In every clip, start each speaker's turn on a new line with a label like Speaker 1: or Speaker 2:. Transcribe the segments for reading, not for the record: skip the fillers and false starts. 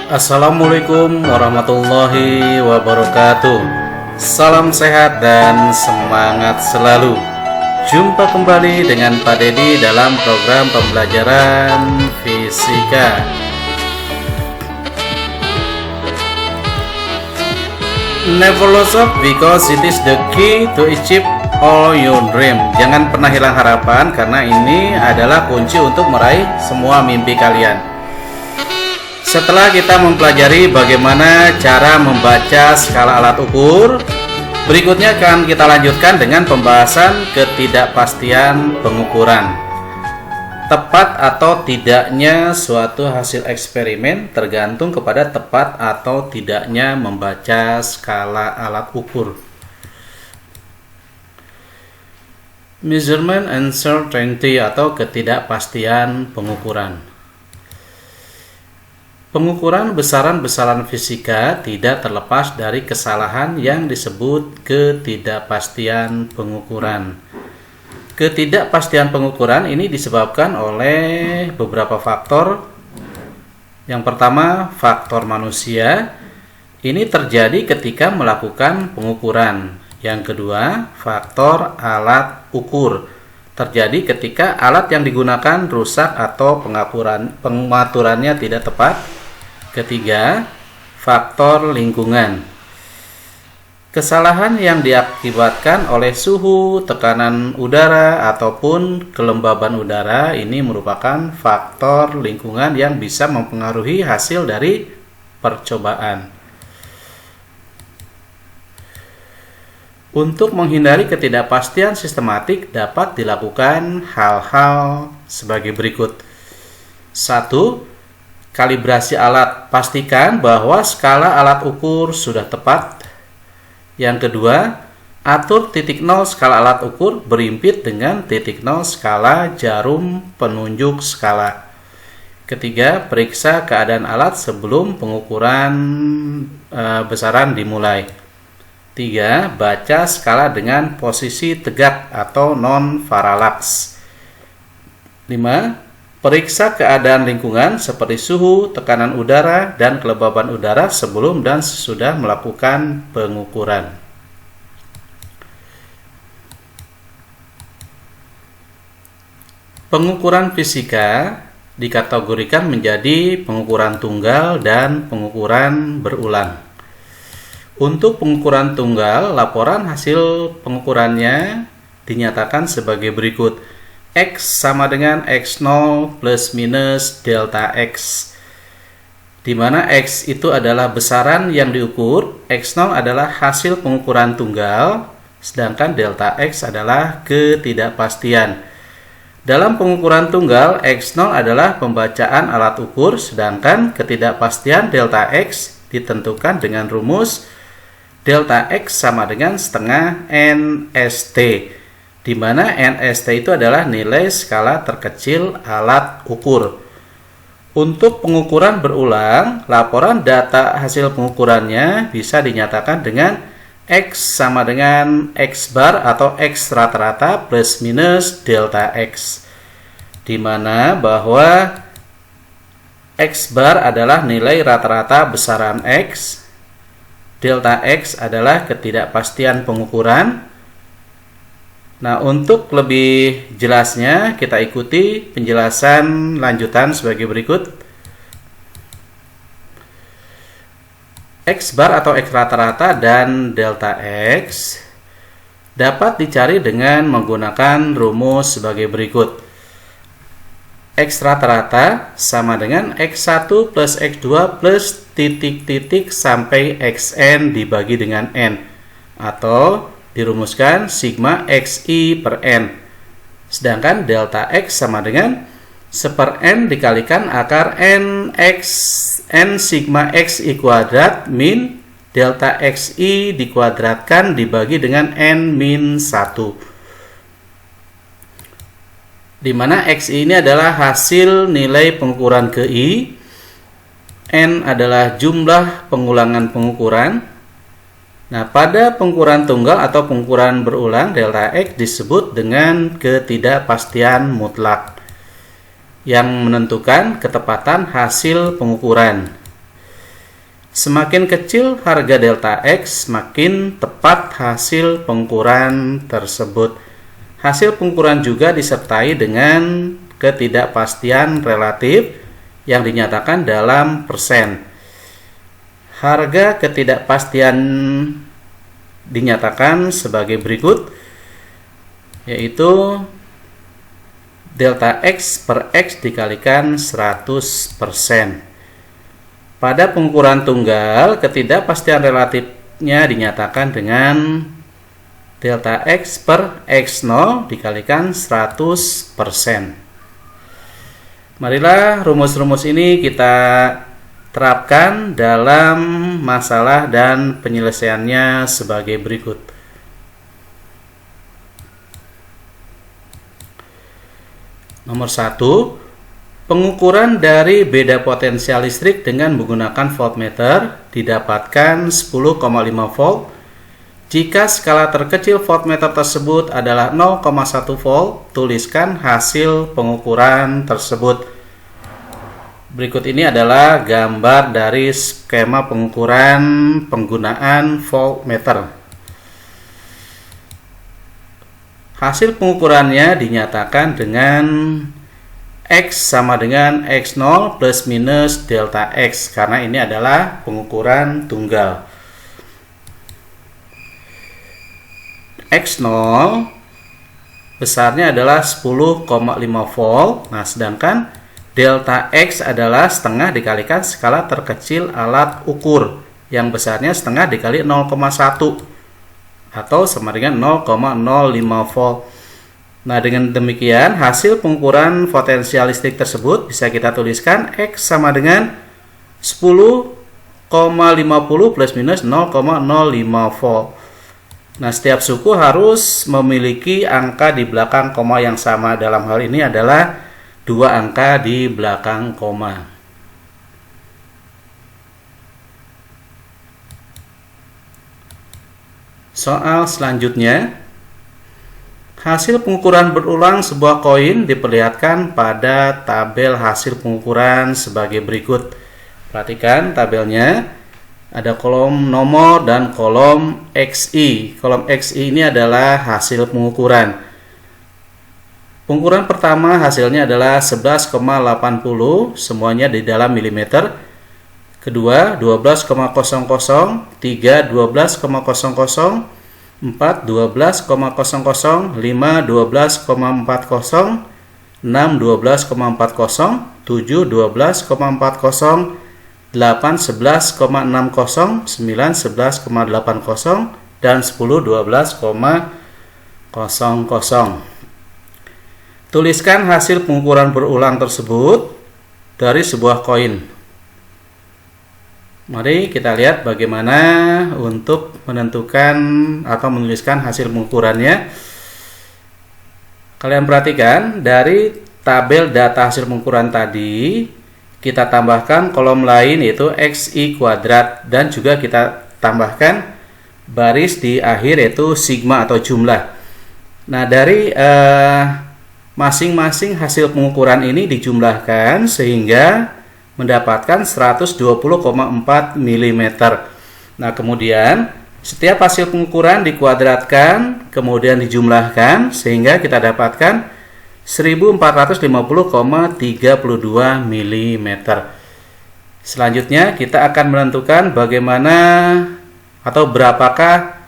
Speaker 1: Assalamualaikum warahmatullahi wabarakatuh. Salam sehat dan semangat selalu. Jumpa kembali dengan Pak Dedi dalam program pembelajaran fisika. Never lose hope because it is the key to achieve all your dream. Jangan pernah hilang harapan karena ini adalah kunci untuk meraih semua mimpi kalian. Setelah kita mempelajari bagaimana cara membaca skala alat ukur, berikutnya akan kita lanjutkan dengan pembahasan ketidakpastian pengukuran. Tepat atau tidaknya suatu hasil eksperimen tergantung kepada tepat atau tidaknya membaca skala alat ukur. Measurement uncertainty atau ketidakpastian pengukuran. Pengukuran besaran-besaran fisika tidak terlepas dari kesalahan yang disebut ketidakpastian pengukuran. Ketidakpastian pengukuran ini disebabkan oleh beberapa faktor. Yang pertama, faktor manusia. Ini terjadi ketika melakukan pengukuran. Yang kedua, faktor alat ukur. Terjadi ketika alat yang digunakan rusak atau pengaturannya tidak tepat. Ketiga, faktor lingkungan. Kesalahan yang diakibatkan oleh suhu, tekanan udara, ataupun kelembaban udara ini merupakan faktor lingkungan yang bisa mempengaruhi hasil dari percobaan. Untuk menghindari ketidakpastian sistematik dapat dilakukan hal-hal sebagai berikut. 1. Kalibrasi alat. Pastikan bahwa skala alat ukur sudah tepat. Yang kedua, atur titik nol skala alat ukur berimpit dengan titik nol skala jarum penunjuk skala. Ketiga, periksa keadaan alat sebelum pengukuran besaran dimulai. 3. Baca skala dengan posisi tegak atau non-parallax. 5. Periksa keadaan lingkungan seperti suhu, tekanan udara, dan kelembaban udara sebelum dan sesudah melakukan pengukuran. Pengukuran fisika dikategorikan menjadi pengukuran tunggal dan pengukuran berulang. Untuk pengukuran tunggal, laporan hasil pengukurannya dinyatakan sebagai berikut. X sama dengan X0 plus minus delta X, di mana X itu adalah besaran yang diukur, X0 adalah hasil pengukuran tunggal, sedangkan delta X adalah ketidakpastian. Dalam pengukuran tunggal, X0 adalah pembacaan alat ukur, sedangkan ketidakpastian delta X ditentukan dengan rumus delta X sama dengan setengah NST, di mana NST itu adalah nilai skala terkecil alat ukur. Untuk pengukuran berulang, laporan data hasil pengukurannya bisa dinyatakan dengan X sama dengan X bar atau X rata-rata plus minus delta X, di mana bahwa X bar adalah nilai rata-rata besaran X, delta X adalah ketidakpastian pengukuran. Nah, untuk lebih jelasnya kita ikuti penjelasan lanjutan sebagai berikut. X bar atau X rata-rata dan delta X dapat dicari dengan menggunakan rumus sebagai berikut. X rata-rata sama dengan X1 plus X2 plus titik-titik sampai Xn dibagi dengan N, atau dirumuskan sigma xi per n. Sedangkan delta x sama dengan seper n dikalikan akar n sigma xi kuadrat min delta xi dikuadratkan dibagi dengan n min 1. Di mana xi ini adalah hasil nilai pengukuran ke i, n adalah jumlah pengulangan pengukuran. Nah, pada pengukuran tunggal atau pengukuran berulang, delta X disebut dengan ketidakpastian mutlak yang menentukan ketepatan hasil pengukuran. Semakin kecil harga delta X, semakin tepat hasil pengukuran tersebut. Hasil pengukuran juga disertai dengan ketidakpastian relatif yang dinyatakan dalam persen. Harga ketidakpastian dinyatakan sebagai berikut, yaitu delta X per X dikalikan 100%. Pada pengukuran tunggal, ketidakpastian relatifnya dinyatakan dengan delta X per X0 dikalikan 100%. Marilah rumus-rumus ini kita terapkan dalam masalah dan penyelesaiannya sebagai berikut. Nomor 1, pengukuran dari beda potensial listrik dengan menggunakan voltmeter didapatkan 10,5 volt jika skala terkecil voltmeter tersebut adalah 0,1 volt. Tuliskan hasil pengukuran tersebut. Berikut ini adalah gambar dari skema pengukuran penggunaan voltmeter. Hasil pengukurannya dinyatakan dengan X sama dengan X0 plus minus delta X, karena ini adalah pengukuran tunggal. X0 besarnya adalah 10,5 volt. Nah, sedangkan delta X adalah setengah dikalikan skala terkecil alat ukur yang besarnya setengah dikali 0,1 atau sama dengan 0,05 volt. Nah, dengan demikian hasil pengukuran potensial listrik tersebut bisa kita tuliskan X sama dengan 10,50 plus minus 0,05 volt. Nah, setiap suku harus memiliki angka di belakang koma yang sama. Dalam hal ini adalah 2 angka di belakang koma. Soal selanjutnya, hasil pengukuran berulang sebuah koin diperlihatkan pada tabel hasil pengukuran sebagai berikut. Perhatikan tabelnya, ada kolom nomor dan kolom XI. Kolom XI ini adalah hasil pengukuran. Pengukuran pertama hasilnya adalah 11,80, semuanya di dalam milimeter. Kedua 12,00, 3 12,00, 4 12,00, 5 12,40, 6 12,40, 7 12,40, 8 11,60, 9 11,80, dan 10 12,00. Tuliskan hasil pengukuran berulang tersebut dari sebuah koin. Mari kita lihat bagaimana untuk menentukan atau menuliskan hasil pengukurannya. Kalian perhatikan dari tabel data hasil pengukuran tadi, kita tambahkan kolom lain yaitu XI kuadrat, dan juga kita tambahkan baris di akhir yaitu sigma atau jumlah. Nah, dari masing-masing hasil pengukuran ini dijumlahkan sehingga mendapatkan 120,4 mm. Nah, kemudian setiap hasil pengukuran dikuadratkan kemudian dijumlahkan sehingga kita dapatkan 1450,32 mm. Selanjutnya kita akan menentukan bagaimana atau berapakah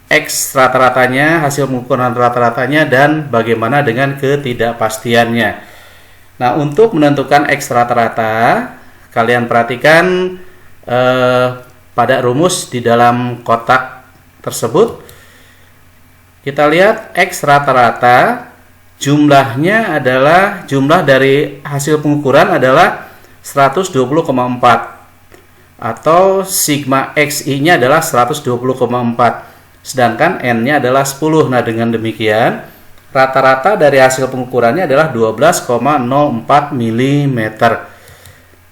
Speaker 1: X rata-ratanya, hasil pengukuran rata-ratanya, dan bagaimana dengan ketidakpastiannya. Nah, untuk menentukan X rata-rata, kalian perhatikan pada rumus di dalam kotak tersebut. Kita lihat X rata-rata jumlahnya adalah, jumlah dari hasil pengukuran adalah 120,4 atau sigma XI-nya adalah 120,4, sedangkan N-nya adalah 10. Nah, dengan demikian rata-rata dari hasil pengukurannya adalah 12,04 mm.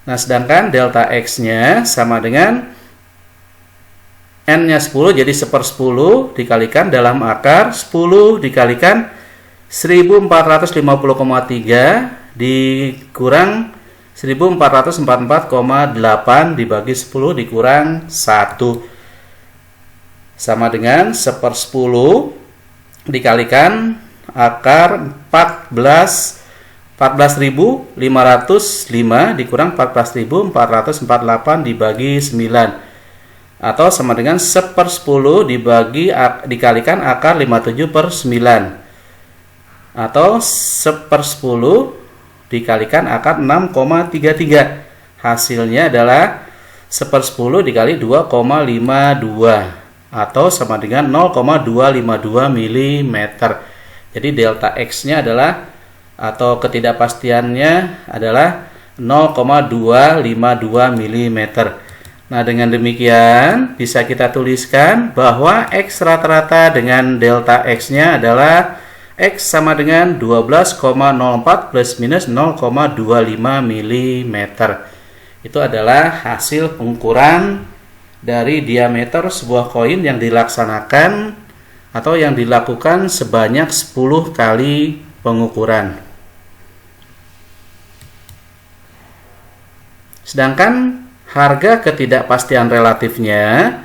Speaker 1: Nah, sedangkan delta X-nya sama dengan N-nya 10, jadi 1/10 dikalikan dalam akar 10 dikalikan 1450,3 dikurang 1444,8 dibagi 10 dikurang 1 sama dengan 1/10 dikalikan akar 14.505 dikurang 14.448 dibagi 9 atau sama dengan 1/10 dikalikan akar 57/9 atau 1/10 dikalikan akar 6,33. Hasilnya adalah 1/10 dikali 2,52 atau sama dengan 0,252 mm. Jadi delta X-nya adalah atau ketidakpastiannya adalah 0,252 mm. Nah, dengan demikian bisa kita tuliskan bahwa X rata-rata dengan delta X-nya adalah X sama dengan 12,04 plus minus 0,25 mm. Itu adalah hasil pengukuran dari diameter sebuah koin yang dilaksanakan atau yang dilakukan sebanyak 10 kali pengukuran. Sedangkan harga ketidakpastian relatifnya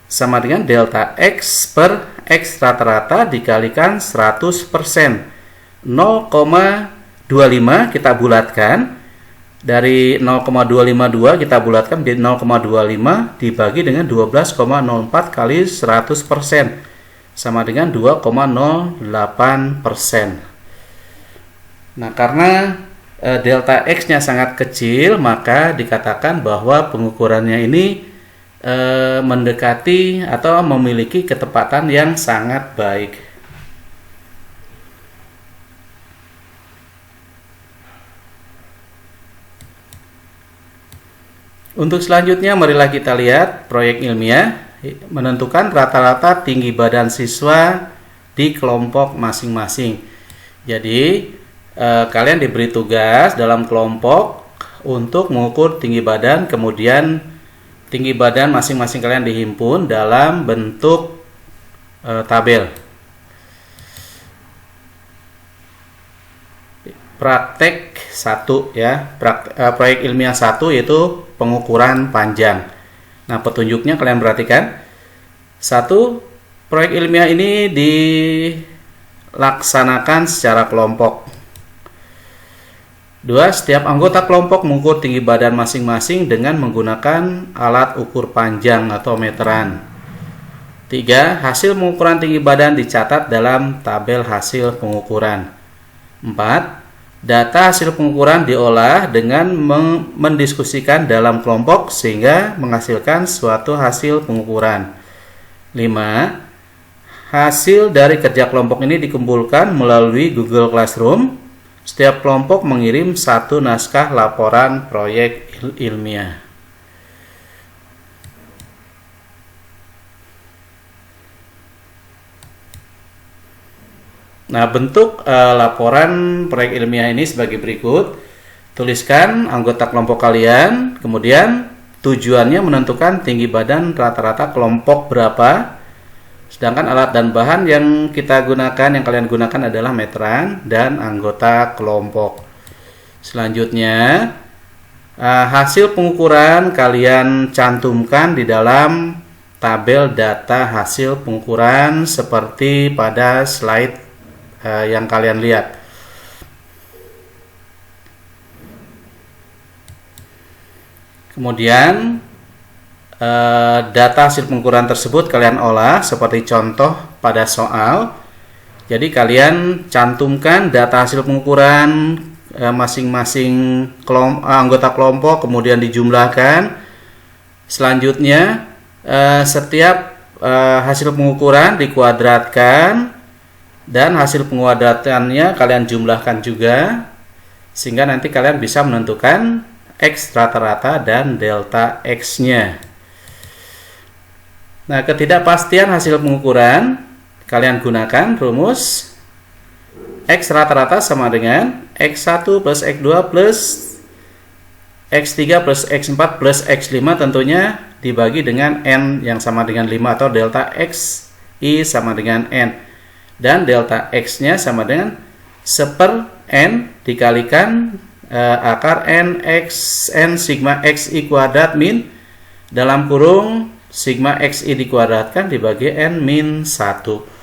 Speaker 1: sama dengan delta X per X rata-rata dikalikan 100%. 0,25 kita bulatkan. Dari 0,252 kita bulatkan menjadi 0,25 dibagi dengan 12,04 kali 100% sama dengan 2,08%. Nah, karena delta X-nya sangat kecil, maka dikatakan bahwa pengukurannya ini mendekati atau memiliki ketepatan yang sangat baik. Untuk selanjutnya, marilah kita lihat proyek ilmiah menentukan rata-rata tinggi badan siswa di kelompok masing-masing. Jadi, kalian diberi tugas dalam kelompok untuk mengukur tinggi badan, kemudian tinggi badan masing-masing kalian dihimpun dalam bentuk tabel. Praktek 1 ya, proyek ilmiah 1 yaitu pengukuran panjang. Nah, petunjuknya kalian perhatikan. 1, proyek ilmiah ini dilaksanakan secara kelompok. 2, setiap anggota kelompok mengukur tinggi badan masing-masing dengan menggunakan alat ukur panjang atau meteran. 3, hasil pengukuran tinggi badan dicatat dalam tabel hasil pengukuran. 4, data hasil pengukuran diolah dengan mendiskusikan dalam kelompok sehingga menghasilkan suatu hasil pengukuran. 5. Hasil dari kerja kelompok ini dikumpulkan melalui Google Classroom. Setiap kelompok mengirim 1 naskah laporan proyek ilmiah. Nah, bentuk laporan proyek ilmiah ini sebagai berikut. Tuliskan anggota kelompok kalian, kemudian tujuannya menentukan tinggi badan rata-rata kelompok berapa. Sedangkan alat dan bahan yang kita gunakan, yang kalian gunakan adalah meteran dan anggota kelompok. Selanjutnya, hasil pengukuran kalian cantumkan di dalam tabel data hasil pengukuran seperti pada slide yang kalian lihat. Kemudian data hasil pengukuran tersebut kalian olah seperti contoh pada soal. Jadi kalian cantumkan data hasil pengukuran masing-masing anggota kelompok, kemudian dijumlahkan. Selanjutnya setiap hasil pengukuran dikuadratkan dan hasil penguadratannya kalian jumlahkan juga sehingga nanti kalian bisa menentukan X rata-rata dan delta X-nya. Nah, ketidakpastian hasil pengukuran kalian gunakan rumus X rata-rata sama dengan X1 plus X2 plus X3 plus X4 plus X5 tentunya dibagi dengan N yang sama dengan 5 atau delta X I sama dengan N. Dan delta X-nya sama dengan 1/N dikalikan akar n sigma xi kuadrat min dalam kurung sigma xi dikuadratkan dibagi n min 1.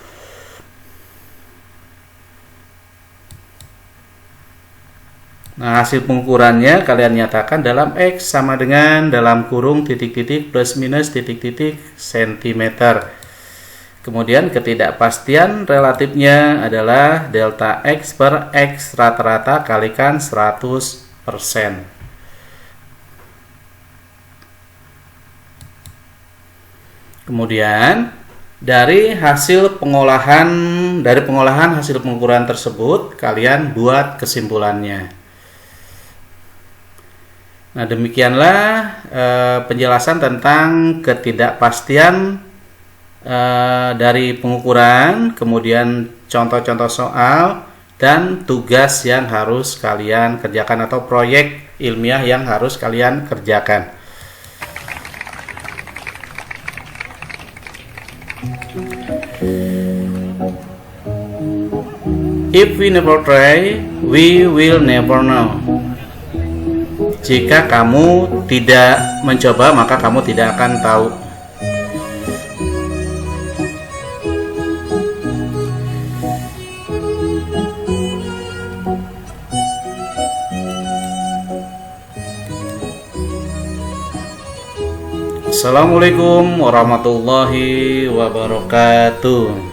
Speaker 1: Nah, hasil pengukurannya kalian nyatakan dalam X sama dengan dalam kurung titik-titik plus minus titik-titik sentimeter. Kemudian ketidakpastian relatifnya adalah delta X per X rata-rata kalikan 100%. Kemudian dari pengolahan hasil pengukuran tersebut kalian buat kesimpulannya. Nah, demikianlah penjelasan tentang ketidakpastian dari pengukuran, kemudian contoh-contoh soal dan tugas yang harus kalian kerjakan atau proyek ilmiah yang harus kalian kerjakan. If we never try, we will never know. Jika kamu tidak mencoba, maka kamu tidak akan tahu. Assalamualaikum warahmatullahi wabarakatuh.